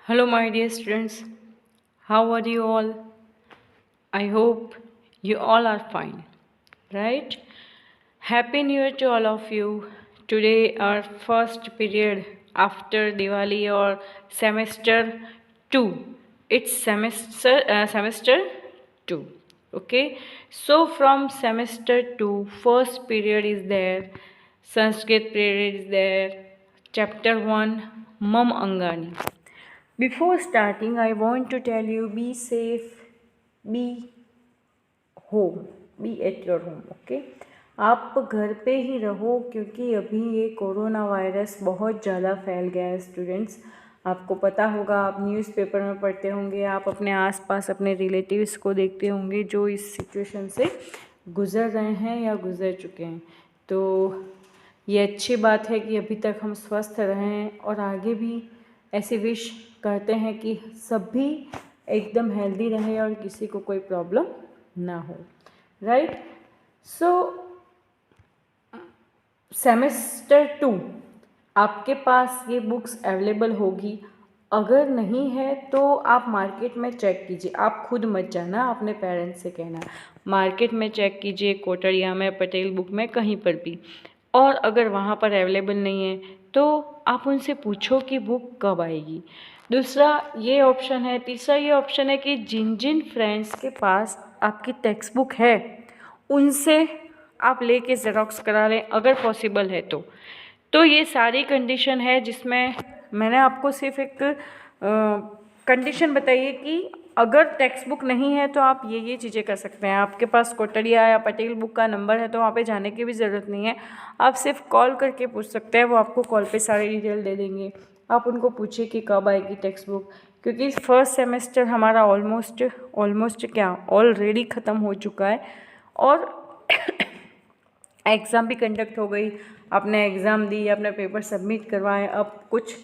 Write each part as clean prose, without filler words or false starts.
Hello, my dear students. How are you all? I hope you all are fine, right? Happy New Year to all of you. Today, our first period after Diwali or semester 2. It's semester 2. Okay, so from semester 2, first period is there, Sanskrit period is there, chapter 1, Mam Angani. Before starting, I want to tell you be safe, be home, be at your home, okay? आप घर पे ही रहो क्योंकि अभी ये corona virus बहुत ज़्यादा फैल गया है स्टूडेंट्स। आपको पता होगा, आप न्यूज़पेपर में पढ़ते होंगे, आप अपने आसपास अपने रिलेटिव्स को देखते होंगे जो इस सिचुएशन से गुज़र रहे हैं या गुज़र चुके हैं। तो ये अच्छी बात है कि अभी तक हम स्वस्थ रहें और आगे भी ऐसी विश करते हैं कि सभी एकदम हेल्दी रहे और किसी को कोई प्रॉब्लम ना हो, राइट? सो सेमेस्टर 2 आपके पास ये बुक्स अवेलेबल होगी। अगर नहीं है तो आप मार्केट में चेक कीजिए। आप खुद मत जाना, अपने पेरेंट्स से कहना, मार्केट में चेक कीजिए, कोटड़िया में, पटेल बुक में, कहीं पर भी। और अगर वहाँ पर अवेलेबल नहीं है तो आप उनसे पूछो कि बुक कब आएगी। दूसरा ये ऑप्शन है। तीसरा ये ऑप्शन है कि जिन जिन फ्रेंड्स के पास आपकी टेक्स्ट बुक है उनसे आप लेके ज़ेरॉक्स करा लें अगर पॉसिबल है तो ये सारी कंडीशन है जिसमें मैंने आपको सिर्फ एक कंडीशन बताई है कि अगर टेक्स्ट बुक नहीं है तो आप ये चीज़ें कर सकते हैं। आपके पास कोटड़िया या पटेल बुक का नंबर है तो वहाँ पे जाने की भी ज़रूरत नहीं है, आप सिर्फ कॉल करके पूछ सकते हैं। वो आपको कॉल पे सारी डिटेल दे देंगे। आप उनको पूछिए कि कब आएगी टेक्स्ट बुक, क्योंकि फर्स्ट सेमेस्टर हमारा ऑलमोस्ट क्या ऑलरेडी ख़त्म हो चुका है और एग्ज़ाम भी कंडक्ट हो गई। आपने एग्ज़ाम दी, आपने पेपर सबमिट करवाए, अब कुछ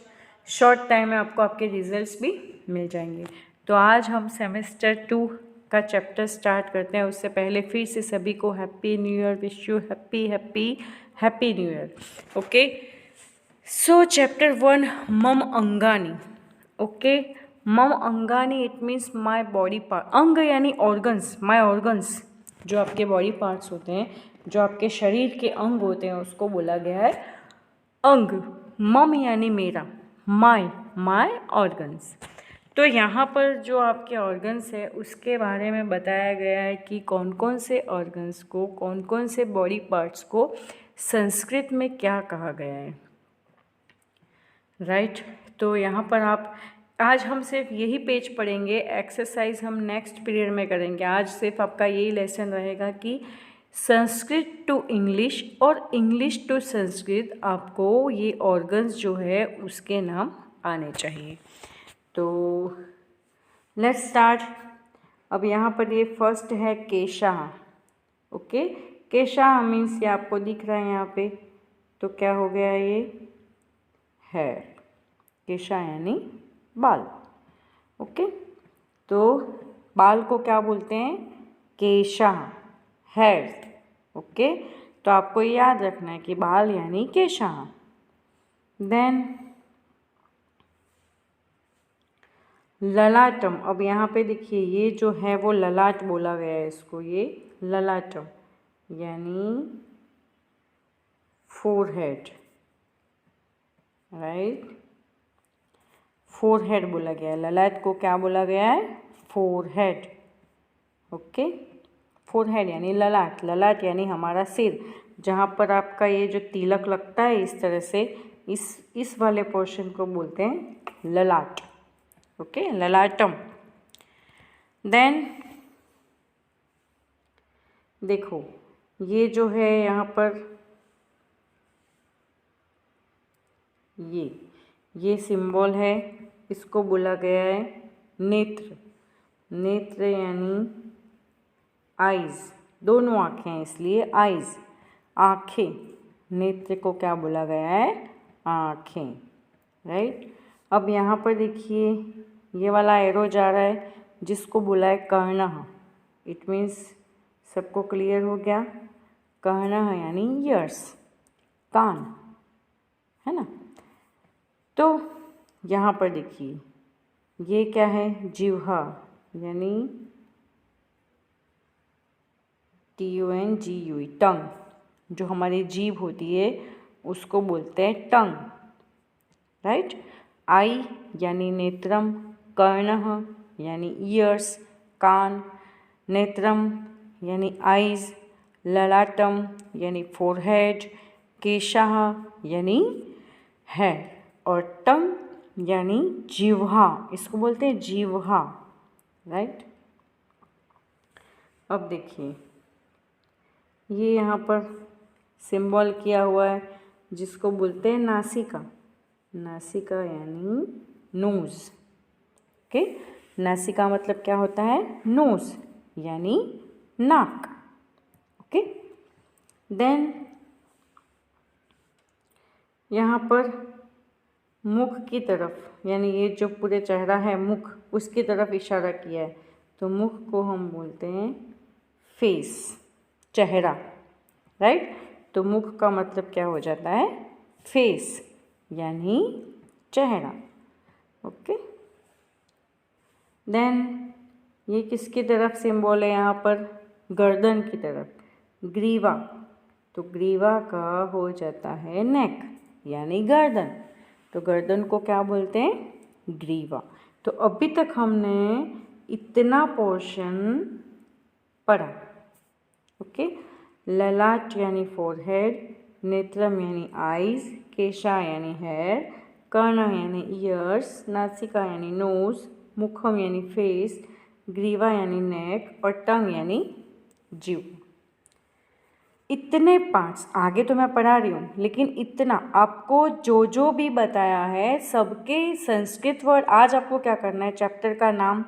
शॉर्ट टाइम में आपको आपके रिजल्ट्स भी मिल जाएंगे। तो आज हम सेमेस्टर 2 का चैप्टर स्टार्ट करते हैं। उससे पहले फिर से सभी को happy new year, wish you happy new year. Okay, so chapter 1 मम अंगानी। ओके, मम अंगानी it means my body part. अंग यानी ऑर्गन्स, माई ऑर्गन्स, जो आपके बॉडी पार्ट्स होते हैं, जो आपके शरीर के अंग होते हैं, उसको बोला गया है अंग। मम यानी मेरा, माई ऑर्गन्स। तो यहाँ पर जो आपके ऑर्गन्स है उसके बारे में बताया गया है कि कौन कौन से ऑर्गन्स को, कौन कौन से बॉडी पार्ट्स को संस्कृत में क्या कहा गया है, राइट? तो यहाँ पर आप आज हम सिर्फ यही पेज पढ़ेंगे, एक्सरसाइज हम नेक्स्ट पीरियड में करेंगे। आज सिर्फ आपका यही लेसन रहेगा कि संस्कृत टू इंग्लिश और इंग्लिश टू संस्कृत आपको ये ऑर्गन्स जो है उसके नाम आने चाहिए। तो लेट्स स्टार्ट। अब यहाँ पर ये फर्स्ट है केशा। ओके, केशा मीन्स ये आपको दिख रहा है यहाँ पे, तो क्या हो गया ये हेयर। केशा यानी बाल। ओके, तो बाल को क्या बोलते हैं? केशा, हेयर। ओके, तो आपको याद रखना है कि बाल यानी केशा। देन ललाटम। अब यहाँ पे देखिए ये जो है वो ललाट बोला गया है इसको, ये ललाटम यानी फोरहेड, राइट? फोरहेड बोला गया है। ललाट को क्या बोला गया है? फोरहेड। ओके, फोरहेड यानी ललाट। ललाट यानी हमारा सिर, जहाँ पर आपका ये जो तिलक लगता है इस तरह से, इस वाले पोर्शन को बोलते हैं ललाट। ओके, ललाटम। देन देखो ये जो है यहाँ पर ये सिंबल है, इसको बोला गया है नेत्र। नेत्र यानी आइज़, दोनों आँखें हैं इसलिए आइज़, आँखें। नेत्र को क्या बोला गया है? आँखें, राइट? अब यहाँ पर देखिए ये वाला एरो जा रहा है जिसको बोला है कर्णः। इट मीन्स सबको क्लियर हो गया? कर्णः यानी ईयर्स, कान, है ना? तो यहाँ पर देखिए ये क्या है? जिह्वा, यानी TONGUE, टंग। जो हमारी जीभ होती है उसको बोलते हैं टंग, राइट। आई यानी नेत्रम, कर्णः यानी ईयर्स, कान, नेत्रम यानी आइज, ललाटम यानी फोरहेड, केशाः यानी हेड, और टंग यानी जिह्वा, इसको बोलते हैं जिह्वा, राइट। अब देखिए ये यहाँ पर सिंबल किया हुआ है जिसको बोलते हैं नासिका। नासिका यानी नोज, ओके। नासिका मतलब क्या होता है? नोज यानी नाक, ओके। देन यहाँ पर मुख की तरफ, यानी ये जो पूरे चेहरा है मुख, उसकी तरफ इशारा किया है, तो मुख को हम बोलते हैं फेस, चेहरा, राइट। तो मुख का मतलब क्या हो जाता है? फेस यानी चेहरा, ओके। देन ये किसकी तरफ सिंबल है? यहाँ पर गर्दन की तरफ, ग्रीवा, तो ग्रीवा का हो जाता है नेक यानी गर्दन, तो गर्दन को क्या बोलते हैं? ग्रीवा। तो अभी तक हमने इतना पोर्शन पढ़ा, ओके। ललाट यानी फोरहेड, नेत्रम यानी आइज, केशा यानी हेयर, कर्ण यानी ईयर्स, नासिका यानी नोज, मुखम यानी फेस, ग्रीवा यानी नेक, और टंग यानी जीव। इतने 5, आगे तो मैं पढ़ा रही हूँ, लेकिन इतना आपको जो भी बताया है सबके संस्कृत वर्ड। आज आपको क्या करना है? चैप्टर का नाम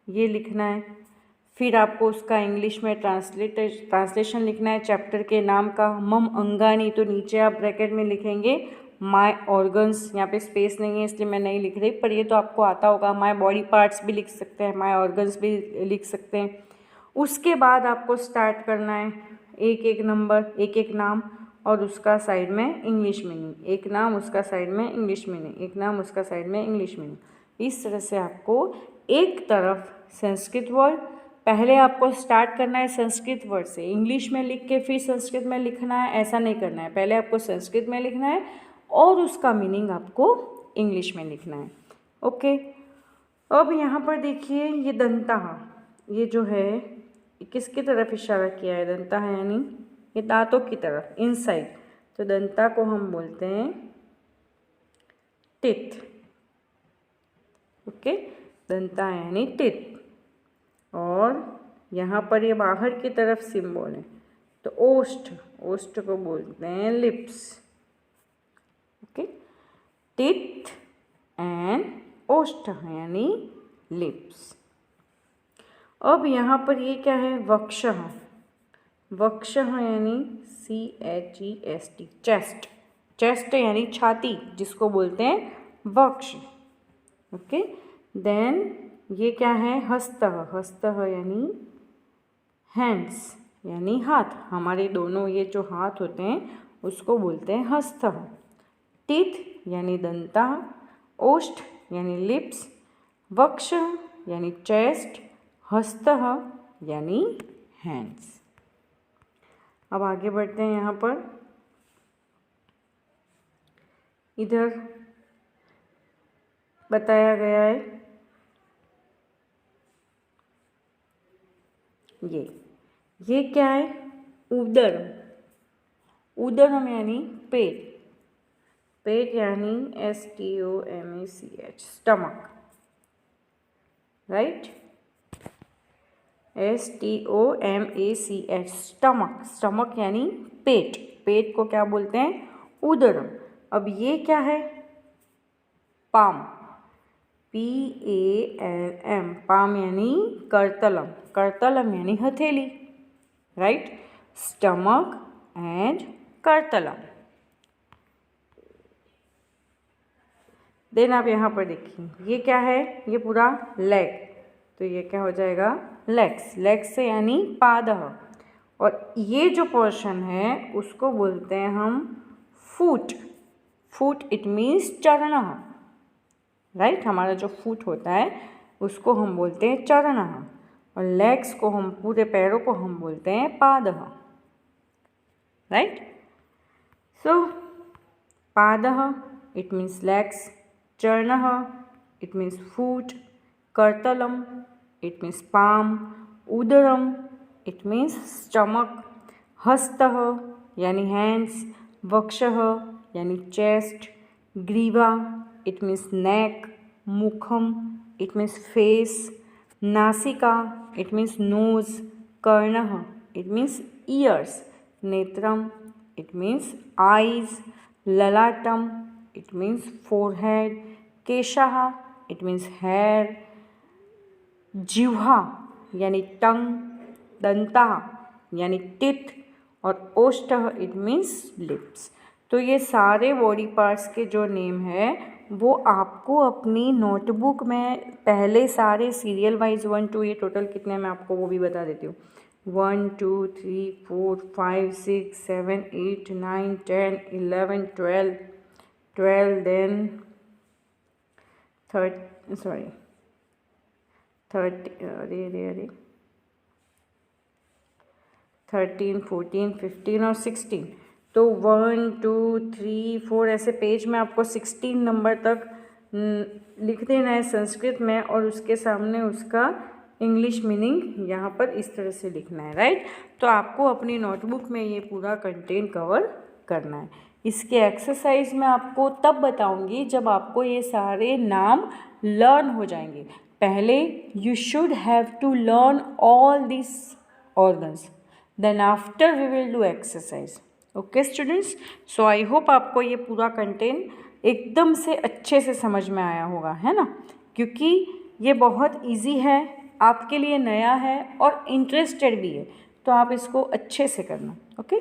ये लिखना है, फिर आपको उसका इंग्लिश में ट्रांसलेशन लिखना है चैप्टर के नाम का। मम अंगानी, तो नीचे आप ब्रैकेट में लिखेंगे माय ऑर्गन्स, यहाँ पे स्पेस नहीं है इसलिए मैं नहीं लिख रही, पर ये तो आपको आता होगा। माय बॉडी पार्ट्स भी लिख सकते हैं, माय ऑर्गन्स भी लिख सकते हैं। उसके बाद आपको स्टार्ट करना है एक एक नंबर, एक एक नाम, और उसका साइड में इंग्लिश मीनिंग, एक नाम उसका साइड में इंग्लिश मीनिंग, एक नाम उसका साइड में इंग्लिश मीनिंग। इस तरह से आपको एक तरफ संस्कृत वर्ड, पहले आपको स्टार्ट करना है संस्कृत वर्ड से, इंग्लिश में लिख के फिर संस्कृत में लिखना है, ऐसा नहीं करना है। पहले आपको संस्कृत में लिखना है और उसका मीनिंग आपको इंग्लिश में लिखना है, ओके। अब यहाँ पर देखिए ये दंता, ये जो है किसकी तरफ इशारा किया है? दंता है यानी ये दांतों की तरफ, इनसाइड, तो दंता को हम बोलते हैं टिथ, ओके। दंता यानी टिथ, और यहाँ पर ये बाहर की तरफ सिंबल है, तो ओष्ठ, ओष्ठ को बोलते हैं लिप्स, ओके। टिथ एंड ओष्ठ यानी लिप्स। अब यहाँ पर ये क्या है? वक्षः, वक्षः यानी CHEST, चेस्ट, चेस्ट यानी छाती, जिसको बोलते हैं वक्ष, ओके। देन ये क्या है? हस्तः, हस्तः यानी हैंड्स यानी हाथ, हमारे दोनों ये जो हाथ होते हैं उसको बोलते हैं हस्तः। टीथ यानी दंता, ओष्ठ यानी लिप्स, वक्ष यानी चेस्ट, हस्तः यानी हैंड्स। अब आगे बढ़ते हैं। यहाँ पर इधर बताया गया है ये क्या है? उदरम, उदरम यानी पेट, पेट यानी STOMACH, stomach, right. STOMACH, stomach, stomach यानी पेट, पेट को क्या बोलते हैं? उदरम। अब ये क्या है? पाम, PALM, पाम यानी करतलम, करतलम यानी हथेली, राइट। स्टमक एंड करतलम। देन आप यहाँ पर देखिए ये क्या है? ये पूरा लेग, तो ये क्या हो जाएगा? लेग्स, लेग्स से यानी पादः, और ये जो पोर्शन है उसको बोलते हैं हम फुट, फुट इट मीन्स चरणः, राइट। हमारा जो फुट होता है उसको हम बोलते हैं चरणः, और लेग्स को हम, पूरे पैरों को हम बोलते हैं पादः, राइट। सो पादः इट मीन्स लेग्स, चरणः इट मीन्स फुट, करतलम इट मीन्स पाम, उदरम इट मीन्स स्टमक, हस्तः यानी हैंड्स, वक्षः यानी चेस्ट, ग्रीवा इट मीन्स नेक, मुखम इट मीन्स फेस, नासिका इट मीन्स नोज, कर्णः इट मीन्स ईयर्स, नेत्रम इट मीन्स आईज, ललाटम इट मीन्स फोरहेड, केशः इट मीन्स हेयर, जिह्वा यानी टंग, दंता यानी टिथ, और ओष्ठः इट मीन्स लिप्स। तो ये सारे बॉडी पार्ट्स के जो नेम है वो आपको अपनी नोटबुक में पहले सारे सीरियल वाइज 1 2, ये टोटल कितने मैं आपको वो भी बता देती हूँ, 1 2 3 4 5 6 7 8 9 10 11 12 देन 30 अरे 13 14 15 और 16, तो 1 2 3 4 ऐसे पेज में आपको 16 नंबर तक लिख देना है संस्कृत में, और उसके सामने उसका इंग्लिश मीनिंग यहाँ पर इस तरह से लिखना है, राइट। तो आपको अपनी नोटबुक में ये पूरा कंटेंट कवर करना है। इसके एक्सरसाइज में आपको तब बताऊंगी जब आपको ये सारे नाम लर्न हो जाएंगे। पहले you should have to learn all this organs, then after we will do exercise. Okay students, so I hope आपको ये पूरा कंटेंट एकदम से अच्छे से समझ में आया होगा, है ना, क्योंकि ये बहुत इजी है, आपके लिए नया है और इंटरेस्टेड भी है, तो आप इसको अच्छे से करना। Okay,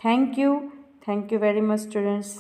thank you very much students.